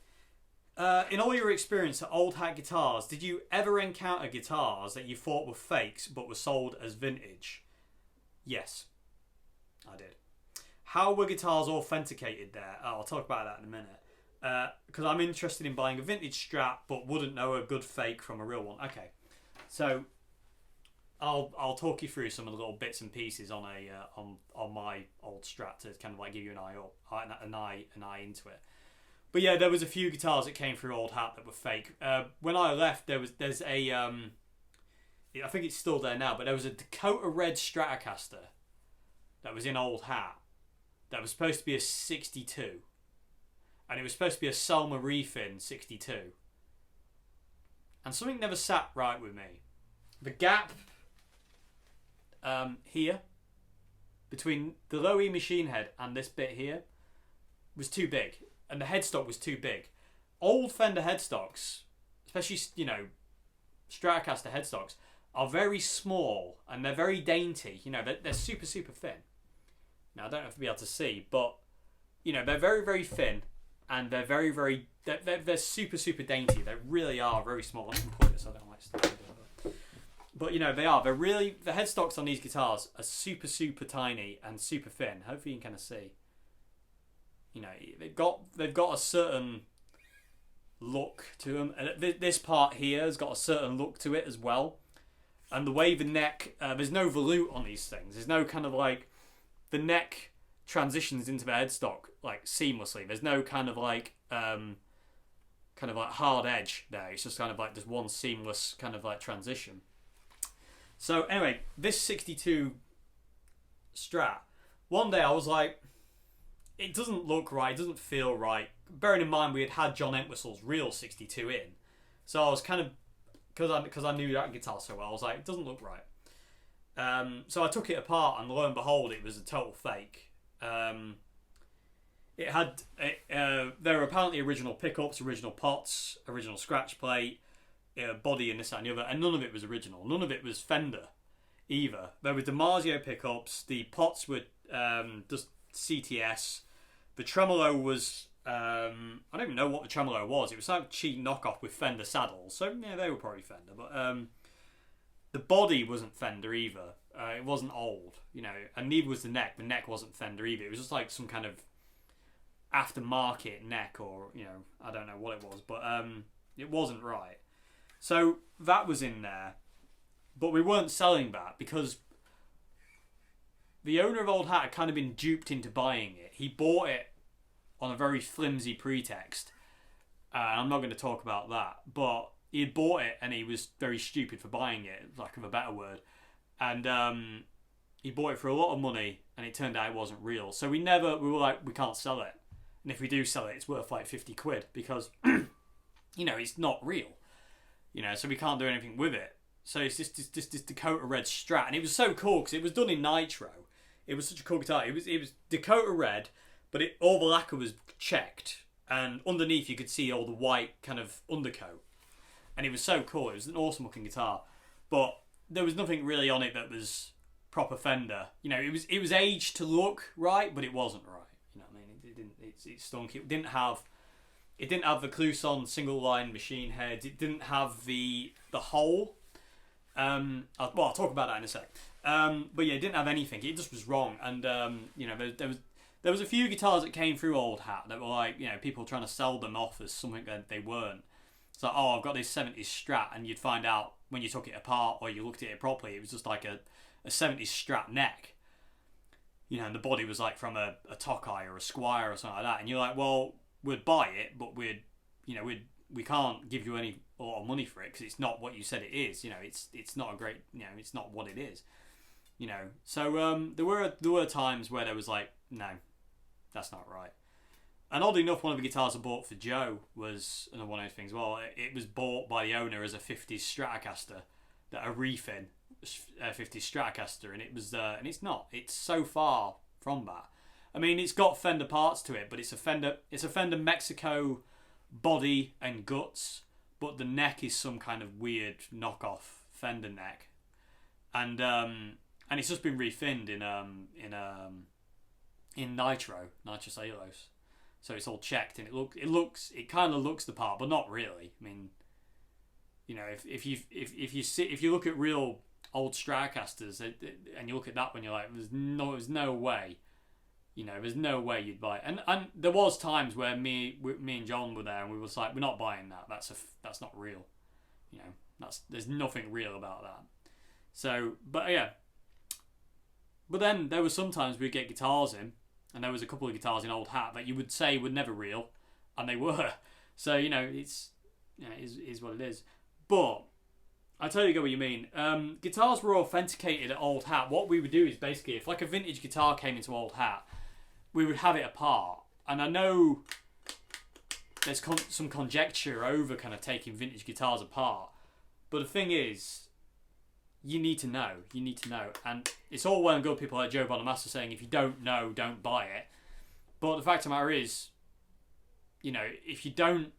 in all your experience at old hat guitars, did you ever encounter guitars that you thought were fakes but were sold as vintage? Yes, I did. How were guitars authenticated there? I'll talk about that in a minute. Because I'm interested in buying a vintage Strat, but wouldn't know a good fake from a real one. Okay, so I'll talk you through some of the little bits and pieces on on my old Strat to kind of like give you an eye into it. But yeah, there was a few guitars that came through Old Hat that were fake. When I left, there's a I think it's still there now, but there was a Dakota Red Stratocaster that was in Old Hat that was supposed to be a 62, and it was supposed to be a Selma refin 62, and something never sat right with me. The gap here between the low E machine head and this bit here was too big, and the headstock was too big. Old Fender headstocks, especially Stratocaster headstocks, are very small and they're very dainty. They're super thin. Now I don't have to be able to see, but they're very very thin, and they're very they're super dainty. They really are very small. I can point this. I don't like stuff. But they are. The headstocks on these guitars are super tiny and super thin. Hopefully you can kind of see. They've got a certain look to them, and this part here has got a certain look to it as well. And the way the neck, there's no volute on these things. There's no kind of like, the neck transitions into the headstock like seamlessly. There's no kind of like hard edge there. It's just kind of like just one seamless kind of like transition. So anyway, this 62 Strat, one day I was like, it doesn't look right, it doesn't feel right. Bearing in mind we had John Entwistle's real 62 in, so I was kind of, because I knew that guitar so well, I was like, it doesn't look right. So I took it apart, and lo and behold, it was a total fake. It had there were apparently original pickups, original pots, original scratch plate, body, and this, that, and the other, and none of it was original. None of it was Fender either. There were DiMarzio pickups. The pots were just CTS. The tremolo was I don't even know what the tremolo was. It was some cheap knockoff with Fender saddles. So yeah, they were probably Fender, but the body wasn't Fender either. It wasn't old, and neither was the neck. The neck wasn't Fender either. It was just like some kind of aftermarket neck, or I don't know what it was, but it wasn't right. So that was in there, but we weren't selling that because the owner of Old Hat had kind of been duped into buying it. He bought it on a very flimsy pretext. I'm not going to talk about that, but he had bought it and he was very stupid for buying it, lack of a better word. And he bought it for a lot of money, and it turned out it wasn't real. So we were like, we can't sell it. And if we do sell it, it's worth like 50 quid because, it's not real. So we can't do anything with it. So it's just this Dakota Red Strat, and it was so cool because it was done in nitro. It was such a cool guitar. It was Dakota Red, but all the lacquer was checked, and underneath you could see all the white kind of undercoat, and it was so cool. It was an awesome looking guitar, but there was nothing really on it that was proper Fender. It was aged to look right, but it wasn't right. It stunk. It didn't have the Clouson single line machine heads. It didn't have the hole. I'll talk about that in a sec. But yeah, it didn't have anything. It just was wrong. And there was a few guitars that came through Old Hat that were like, people trying to sell them off as something that they weren't. It's like, I've got this 70s Strat, and you'd find out when you took it apart or you looked at it properly, it was just like a 70s Strat neck. And the body was like from a Tokai or a Squire or something like that. And you're like, well, we'd buy it, but we can't give you a lot of money for it because it's not what you said it is. It's not a great, it's not what it is. So there were times where there was like, no, that's not right. And oddly enough, one of the guitars I bought for Joe was another one of those things. Well, it was bought by the owner as a 50s Stratocaster, a refin 50s Stratocaster, and it was, and it's not. It's so far from that. I mean, it's got Fender parts to it, but it's a Fender Mexico body and guts, but the neck is some kind of weird knockoff Fender neck, and it's just been refinned in nitrous allulose, so it's all checked, and it kind of looks the part, but not really. I mean, if you look at real old Stratocasters, and you look at that when you're like, there's no way, there's no way you'd buy it. And there was times where me and John were there, and we was like, we're not buying that. That's not real. There's nothing real about that. So, but yeah. But then there were sometimes we'd get guitars in, and there was a couple of guitars in Old Hat that you would say were never real, and they were. So it's is what it is. But I totally get what you mean. Guitars were authenticated at Old Hat. What we would do is basically, if like a vintage guitar came into Old Hat, we would have it apart. And I know there's some conjecture over kind of taking vintage guitars apart, but the thing is, you need to know. And it's all well and good people like Joe Bonamassa saying, if you don't know, don't buy it. But the fact of the matter is, if you don't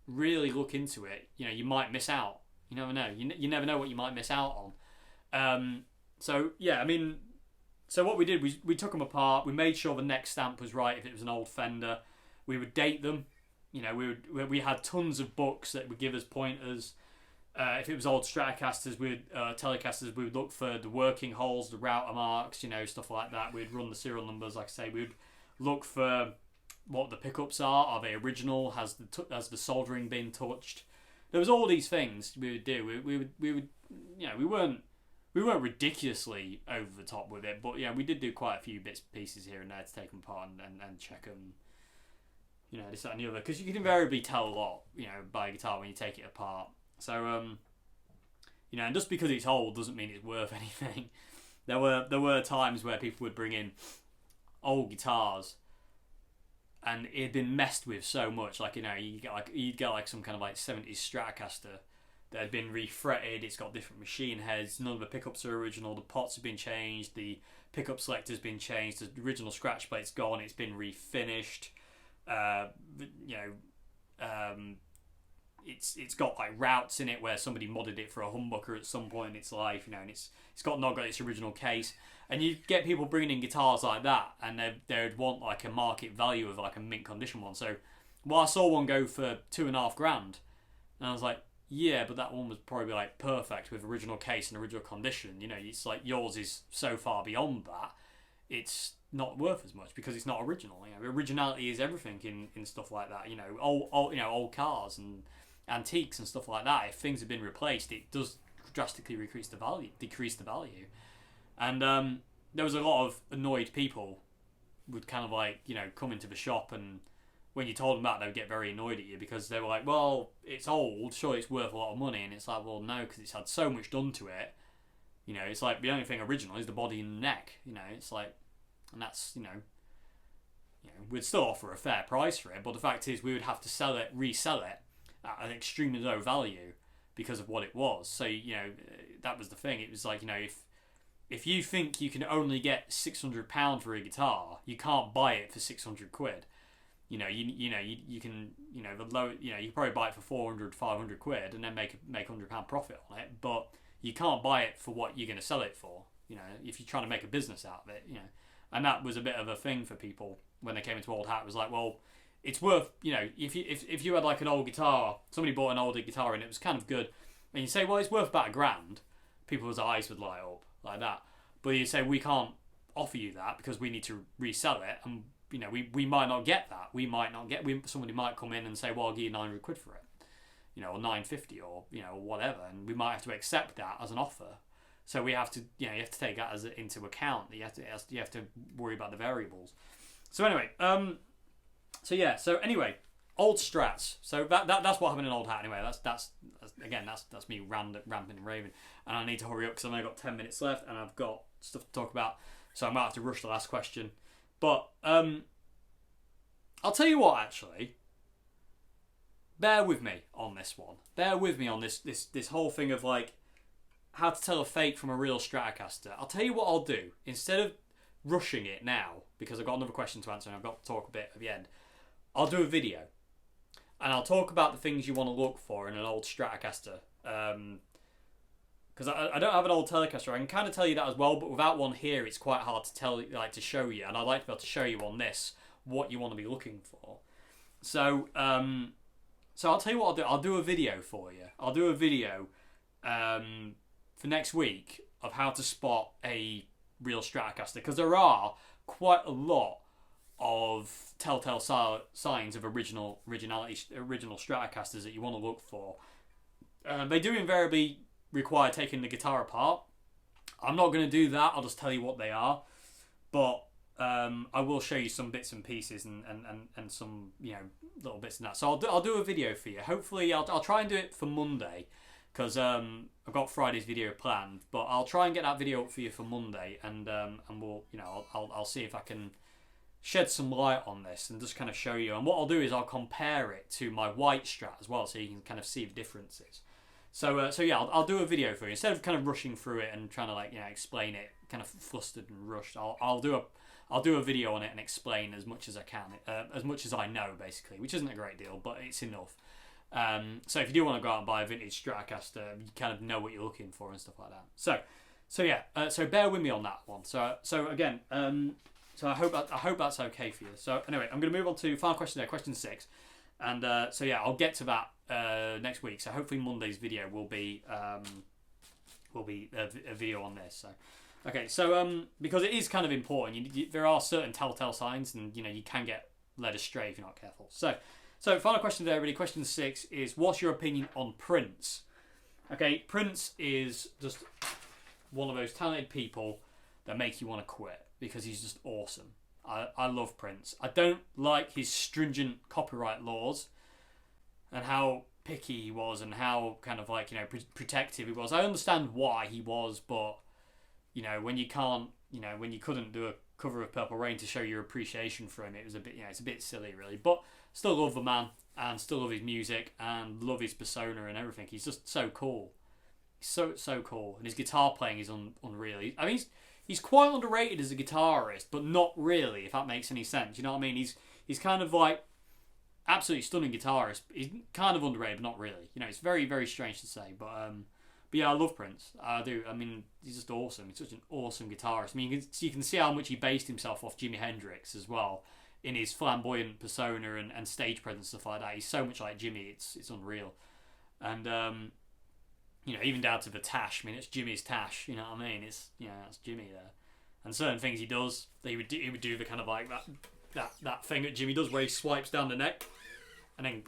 really look into it, you might miss out. You never know. You never know what you might miss out on. So what we did, we took them apart. We made sure the neck stamp was right if it was an old Fender. We would date them. We had tons of books that would give us pointers. If it was old Stratocasters, Telecasters, we would look for the working holes, the router marks, stuff like that. We'd run the serial numbers, like I say. We'd look for what the pickups are. Are they original? Has the soldering been touched? There was all these things we would do. We would we weren't ridiculously over the top with it, but we did do quite a few bits and pieces here and there to take them apart and check them. This, that, and the other, because you can invariably tell a lot, by a guitar when you take it apart. So, and just because it's old doesn't mean it's worth anything. There were times where people would bring in old guitars, and it had been messed with so much. Like you'd get like some kind of like 70s Stratocaster that had been refretted. It's got different machine heads. None of the pickups are original. The pots have been changed. The pickup selector's been changed. The original scratch plate's gone. It's been refinished. It's got like routes in it where somebody modded it for a humbucker at some point in its life, and it's not got its original case. And you get people bringing in guitars like that, and they'd want like a market value of like a mint condition one. So, I saw one go for $2,500, and I was like, yeah, but that one was probably like perfect with original case and original condition. It's like yours is so far beyond that, it's not worth as much because it's not original. Originality is everything in stuff like that. Old cars and antiques and stuff like that. If things have been replaced, it does drastically decrease the value. And there was a lot of annoyed people would kind of like come into the shop, and when you told them that, they would get very annoyed at you because they were like, well, it's old, sure it's worth a lot of money. And it's like, well, no, because it's had so much done to it. It's like the only thing original is the body and the neck. It's like, and that's we'd still offer a fair price for it, but the fact is we would have to resell it at an extremely low value because of what it was. So that was the thing. It was like, if you think you can only get £600 for a guitar, you can't buy it for £600. You can the low you can probably buy it for £400-500 and then make £100 profit on it, but you can't buy it for what you're going to sell it for. If you're trying to make a business out of it, and that was a bit of a thing for people when they came into Old Hat. It was like, well, it's worth if you had like an old guitar, somebody bought an older guitar and it was kind of good, and you say, well, it's worth about £1,000, people's eyes would light up like that. But you say, we can't offer you that because we need to resell it, and we might not get that. Somebody might come in and say, well, I'll give you £900 for it, or $950 or whatever, and we might have to accept that as an offer. So we have to, you have to take that into account. You have to worry about the variables. So anyway, old Strats. So that's what happened in Old Hat. Anyway, that's me ramping and raving, and I need to hurry up because I've only got 10 minutes left, and I've got stuff to talk about. So I might have to rush the last question. But I'll tell you what, actually. Bear with me on this one. Bear with me on this whole thing of like how to tell a fake from a real Stratocaster. I'll tell you what I'll do. Instead of rushing it now, because I've got another question to answer and I've got to talk a bit at the end, I'll do a video. And I'll talk about the things you want to look for in an old Stratocaster. Because I don't have an old Telecaster. I can kind of tell you that as well, but without one here, it's quite hard to to show you. And I'd like to be able to show you on this what you want to be looking for. So I'll tell you what I'll do. I'll do a video for you. I'll do a video for next week of how to spot a real Stratocaster, because there are quite a lot of telltale signs of original Stratocasters that you want to look for. They do invariably require taking the guitar apart. I'm not going to do that. I'll just tell you what they are, but I will show you some bits and pieces and some little bits and that. So I'll do a video for you. Hopefully I'll try and do it for Monday, because I've got Friday's video planned, but I'll try and get that video up for you for Monday, and we'll I'll see if I can shed some light on this and just kind of show you. And what I'll do is I'll compare it to my white Strat as well, so you can kind of see the differences. So yeah, I'll do a video for you instead of kind of rushing through it and trying to explain it kind of flustered and rushed. I'll do a video on it and explain as much as I can, as much as I know, basically, which isn't a great deal, but it's enough. So if you do want to go out and buy a vintage Stratocaster, you kind of know what you're looking for and stuff like that. So yeah, so bear with me on that one. So again, so I hope that's okay for you. So anyway, I'm going to move on to final question there, question 6, and so yeah, I'll get to that next week. So hopefully Monday's video will be a video on this. So okay, so because it is kind of important, there are certain telltale signs, and you can get led astray if you're not careful. So final question there, everybody. Question 6 is, what's your opinion on Prince? Okay, Prince is just one of those talented people that make you want to quit, because he's just awesome. I love Prince. I don't like his stringent copyright laws and how picky he was and how kind of protective he was. I understand why he was, but when you can't, when you couldn't do a cover of Purple Rain to show your appreciation for him, it was a bit, it's a bit silly, really. But still love the man, and still love his music, and love his persona and everything. He's just so cool. He's so cool, and his guitar playing is unreal. I mean, he's quite underrated as a guitarist, but not really, if that makes any sense. You know what I mean? He's kind of like absolutely stunning guitarist. He's kind of underrated, but not really. It's very, very strange to say, but yeah, I love Prince. I do. I mean, he's just awesome. He's such an awesome guitarist. I mean, you can see how much he based himself off Jimi Hendrix as well, in his flamboyant persona and stage presence, stuff like that. He's so much like Jimmy. It's unreal. And even down to the tash. I mean, it's Jimmy's tash. You know what I mean? It's that's Jimmy there. And certain things he does, he would do the kind of like that thing that Jimmy does, where he swipes down the neck and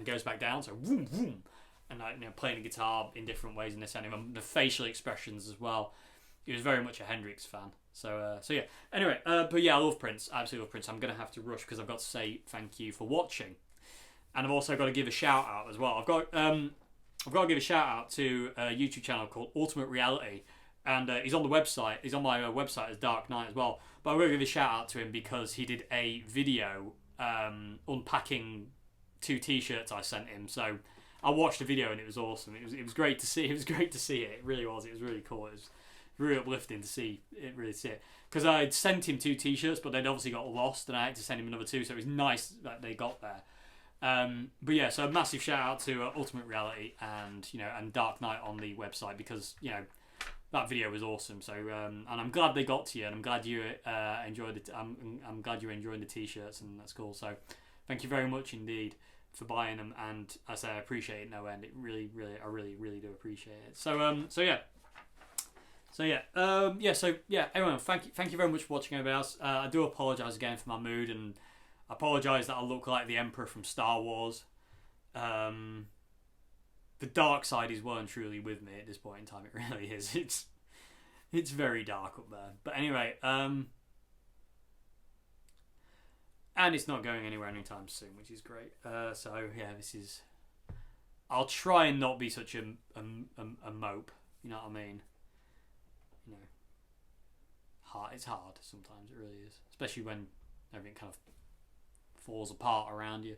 goes back down. So vroom vroom. And playing the guitar in different ways in this, and the facial expressions as well. He was very much a Hendrix fan. So yeah. Anyway, but yeah, I love Prince. I absolutely love Prince. I'm gonna have to rush because I've got to say thank you for watching, and I've also got to give a shout out as well. I've got to give a shout out to a YouTube channel called Ultimate Reality, and he's on the website. He's on my website as Dark Knight as well. But I'm gonna give a shout out to him because he did a video unpacking 2 T-shirts I sent him. So I watched the video and it was awesome. It was great to see. It was great to see it. It really was. It was really cool. It was really uplifting to see it. Really see it, because I'd sent him 2 T-shirts, but they'd obviously got lost, and I had to send him another 2. So it was nice that they got there. But yeah, so a massive shout out to Ultimate Reality and Dark Knight on the website, because that video was awesome. So and I'm glad they got to you, and I'm glad you enjoyed it. I'm glad you're enjoying the T-shirts, and that's cool. So thank you very much indeed for buying them, and I say I appreciate it no end. It really, really, I really, really do appreciate it. So yeah, everyone, thank you very much for watching, everybody else. I do apologise again for my mood, and I apologise that I look like the Emperor from Star Wars. The dark side is well and truly with me at this point in time. It really is. It's very dark up there. But anyway, and it's not going anywhere anytime soon, which is great. So yeah, I'll try and not be such a mope. You know what I mean? It's hard sometimes. It really is, especially when everything kind of falls apart around you.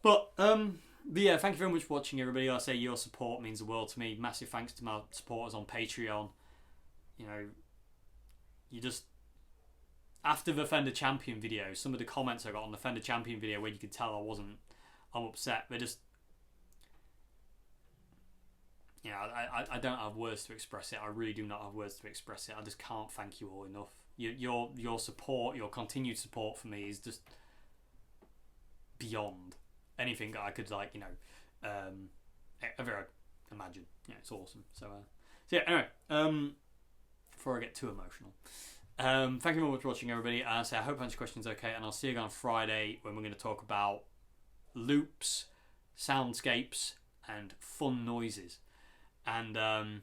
But yeah, thank you very much for watching, everybody. I say your support means the world to me. Massive thanks to my supporters on Patreon. You just, after the Fender Champion video, some of the comments I got on the Fender Champion video, where you could tell I'm upset. They're just, I don't have words to express it. I really do not have words to express it. I just can't thank you all enough. Your support, your continued support for me is just beyond anything that I could ever imagine. It's awesome. So yeah, anyway, before I get too emotional, thank you very much for watching, everybody. So I hope I answered questions okay, and I'll see you again on Friday when we're going to talk about loops, soundscapes, and fun noises. And I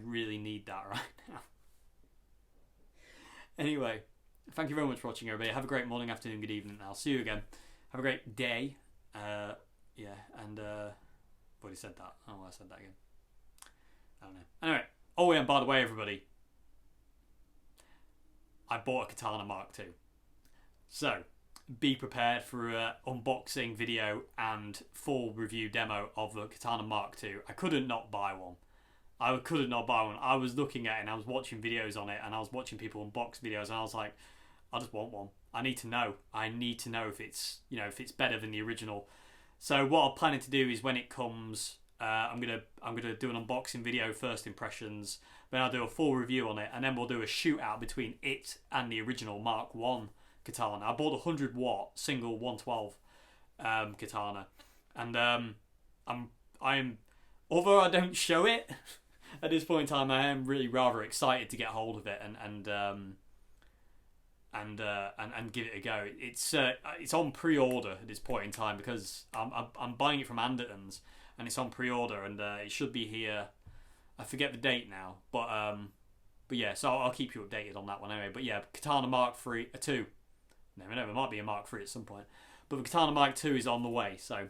really need that right now. Anyway, thank you very much for watching, everybody. Have a great morning, afternoon, good evening, and I'll see you again. Have a great day. Yeah, and I've already said that. Oh, I said that again. I don't know. Anyway, oh yeah, and by the way, everybody, I bought a Katana Mark II. So, be prepared for an unboxing video and full review demo of the Katana Mark II. I couldn't not buy one. I couldn't not buy one. I was looking at it and I was watching videos on it, and I was watching people unbox videos, and I was like, I just want one. I need to know. I need to know if it's, you know, if it's better than the original. So what I'm planning to do is when it comes, I'm gonna do an unboxing video, first impressions. Then I'll do a full review on it, and then we'll do a shootout between it and the original Mark I katana. I bought a 100 watt single 112 katana, and I'm although I don't show it at this point in time, I am really rather excited to get hold of it and give it a go. It's on pre-order at this point in time because I'm buying it from Anderton's, and it's on pre-order, and it should be here. I forget the date now, but yeah, so I'll keep you updated on that one anyway. But yeah, Katana Mark III, 2. Never know, there might be a Mark III at some point, but the Katana Mark II is on the way, so I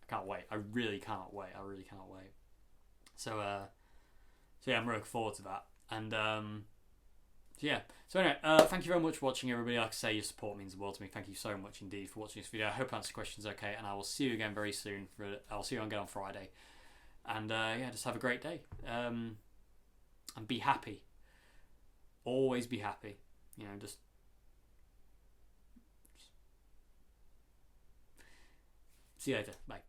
can't wait. I really can't wait. So yeah, I'm looking forward to that, and yeah. So anyway, thank you very much for watching, everybody. Like I say, your support means the world to me. Thank you so much indeed for watching this video. I hope I answered questions okay, and I will see you again very soon. I'll see you again on Friday, and yeah, just have a great day, and be happy. Always be happy. You know, just see you later. Bye.